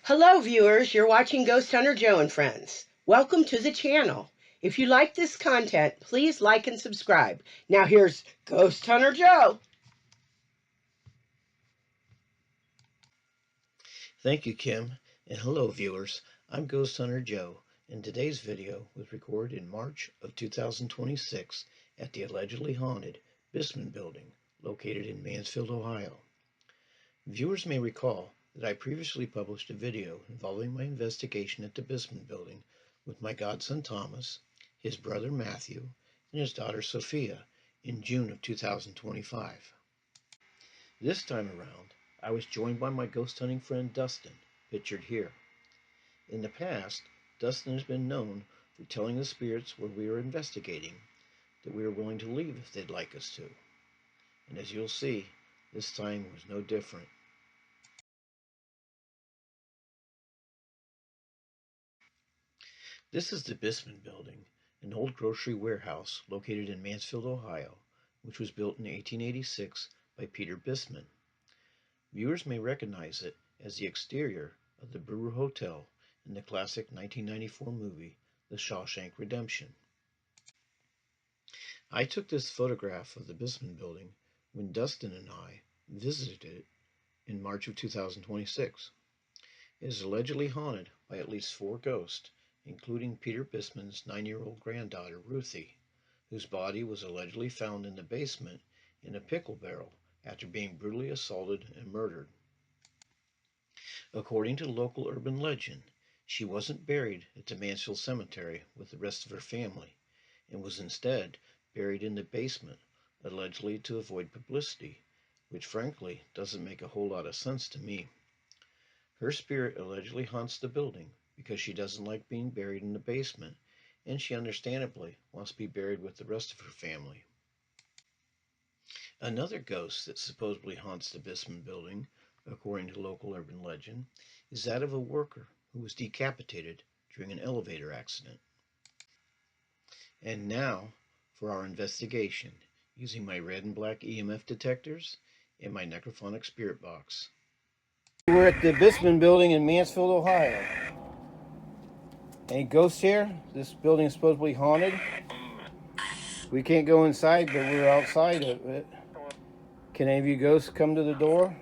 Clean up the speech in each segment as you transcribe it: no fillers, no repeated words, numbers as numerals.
Hello viewers, you're watching Ghost Hunter Joe and Friends. Welcome to the channel. If you like this content, please like and subscribe. Now here's Ghost Hunter Joe. Thank you, Kim, and hello viewers. I'm Ghost Hunter Joe, and today's video was recorded in March of 2026 at the allegedly haunted Bissman Building located in Mansfield, Ohio. Viewers may recall that I previously published a video involving my investigation at the Bissman Building with my godson Thomas, his brother Matthew, and his daughter Sophia in June of 2025. This time around, I was joined by my ghost hunting friend Dustin, pictured here. In the past, Dustin has been known for telling the spirits where we are investigating that we are willing to leave if they'd like us to. And as you'll see, this time was no different. This is the Bissman Building, an old grocery warehouse located in Mansfield, Ohio, which was built in 1886 by Peter Bissman. Viewers may recognize it as the exterior of the Brewer Hotel in the classic 1994 movie, The Shawshank Redemption. I took this photograph of the Bissman Building when Dustin and I visited it in March of 2026. It is allegedly haunted by at least 4 ghosts, including Peter Bissman's 9-year-old granddaughter, Ruthie, whose body was allegedly found in the basement in a pickle barrel after being brutally assaulted and murdered. According to local urban legend, she wasn't buried at the Mansfield Cemetery with the rest of her family, and was instead buried in the basement, allegedly to avoid publicity, which frankly doesn't make a whole lot of sense to me. Her spirit allegedly haunts the building because she doesn't like being buried in the basement, and she understandably wants to be buried with the rest of her family. Another ghost that supposedly haunts the Bissman Building, according to local urban legend, is that of a worker who was decapitated during an elevator accident. And now for our investigation using my red and black EMF detectors and my necrophonic spirit box. We're at the Bissman Building in Mansfield, Ohio. Any ghosts here? This building is supposedly haunted. We can't go inside, but we're outside of it. Can any of you ghosts come to the door?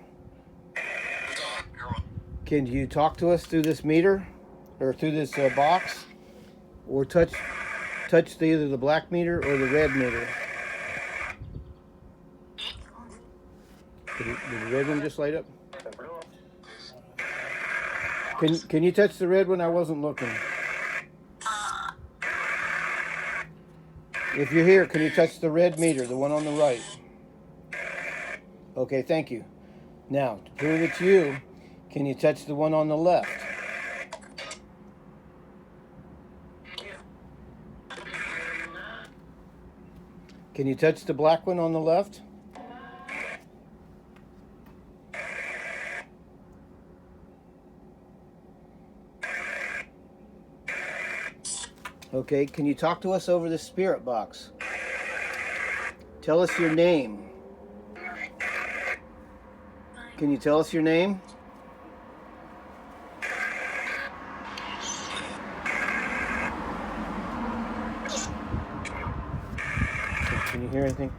Can you talk to us through this meter or through this box, or touch either the black meter or the red meter? Did the red one just light up? Can you touch the red one? I wasn't looking. If you're here, can you touch the red meter, the one on the right? Okay, thank you. Now, to prove it's you, can you touch the one on the left? Can you touch the black one on the left? Okay, can you talk to us over the spirit box? Tell us your name. Can you tell us your name? Can you hear anything?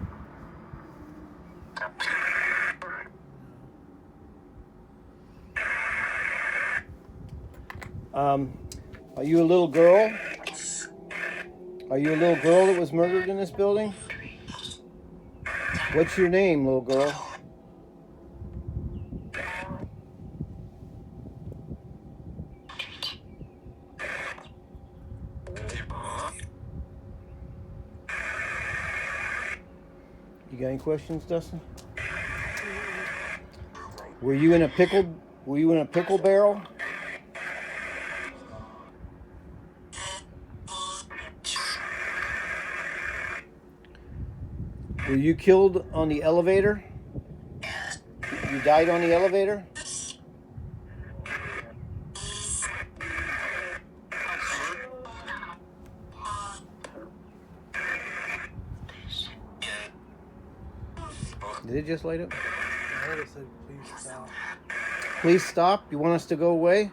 Are you a little girl? Are you a little girl that was murdered in this building? What's your name, little girl? You got any questions, Dustin? Were you in a pickle barrel? Were you killed on the elevator? You died on the elevator? Did it just light up? I heard it said, please stop. Please stop. You want us to go away?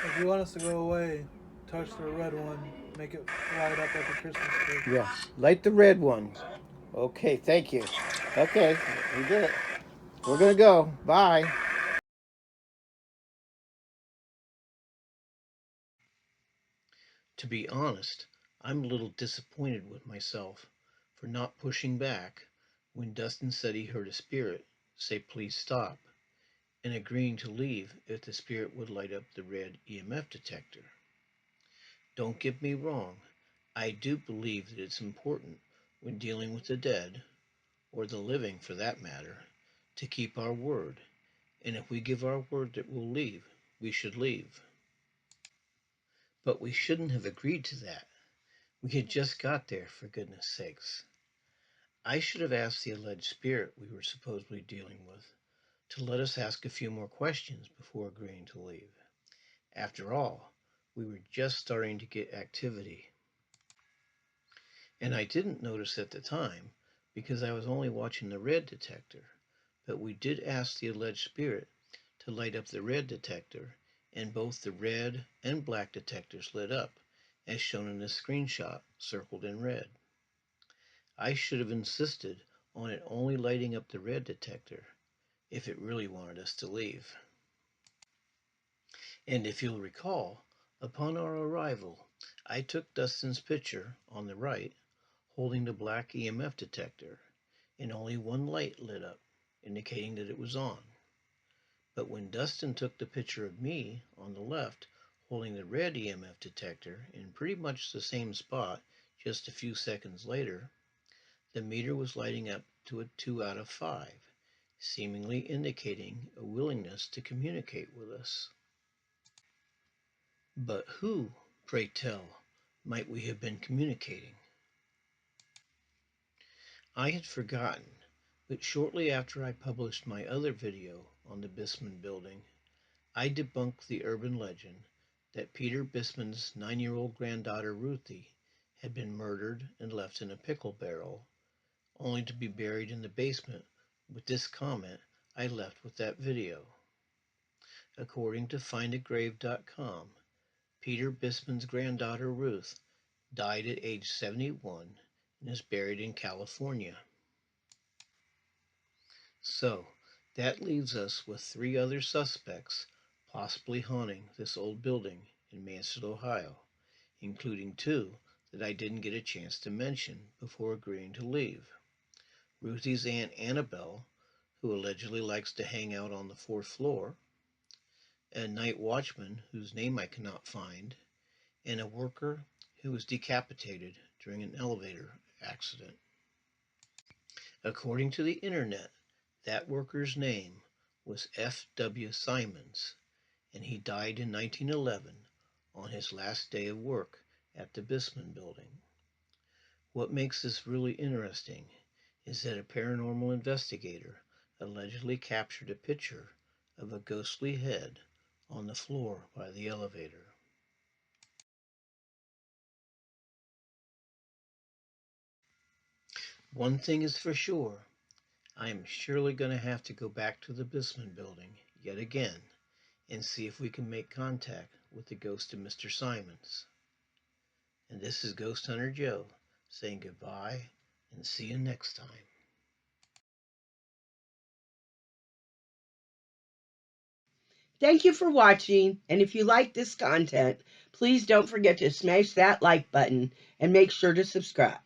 If you want us to go away, touch the red one, make it light up like a Christmas tree. Yeah, light the red one. Okay, thank you. Okay, we did it. We're gonna go. Bye. To be honest, I'm a little disappointed with myself for not pushing back when Dustin said he heard a spirit say please stop and agreeing to leave if the spirit would light up the red EMF detector. Don't get me wrong, I do believe that it's important when dealing with the dead, or the living for that matter, to keep our word, and if we give our word that we'll leave, we should leave. But we shouldn't have agreed to that. We had just got there, for goodness sakes. I should have asked the alleged spirit we were supposedly dealing with to let us ask a few more questions before agreeing to leave. After all, we were just starting to get activity. And I didn't notice at the time because I was only watching the red detector, but we did ask the alleged spirit to light up the red detector, and both the red and black detectors lit up, as shown in this screenshot circled in red. I should have insisted on it only lighting up the red detector if it really wanted us to leave. And if you'll recall, upon our arrival, I took Dustin's picture on the right holding the black EMF detector, and only one light lit up, indicating that it was on. But when Dustin took the picture of me on the left holding the red EMF detector in pretty much the same spot just a few seconds later, the meter was lighting up to a 2 out of 5, seemingly indicating a willingness to communicate with us. But who, pray tell, might we have been communicating? I had forgotten, but shortly after I published my other video on the Bissman Building, I debunked the urban legend that Peter Bissman's 9-year-old granddaughter Ruthie had been murdered and left in a pickle barrel, only to be buried in the basement with this comment I left with that video. According to findagrave.com, Peter Bissman's granddaughter Ruth died at age 71 and is buried in California. So, that leaves us with 3 other suspects possibly haunting this old building in Mansfield, Ohio, including 2 that I didn't get a chance to mention before agreeing to leave. Ruthie's Aunt Annabelle, who allegedly likes to hang out on the 4th floor, a night watchman whose name I cannot find, and a worker who was decapitated during an elevator accident. According to the internet, that worker's name was F.W. Simons, and he died in 1911 on his last day of work at the Bissman Building. What makes this really interesting is that a paranormal investigator allegedly captured a picture of a ghostly head on the floor by the elevator. One thing is for sure, I am surely going to have to go back to the Bissman Building yet again and see if we can make contact with the ghost of Mr. Simons. And this is Ghost Hunter Joe saying goodbye and see you next time. Thank you for watching, and if you like this content, please don't forget to smash that like button and make sure to subscribe.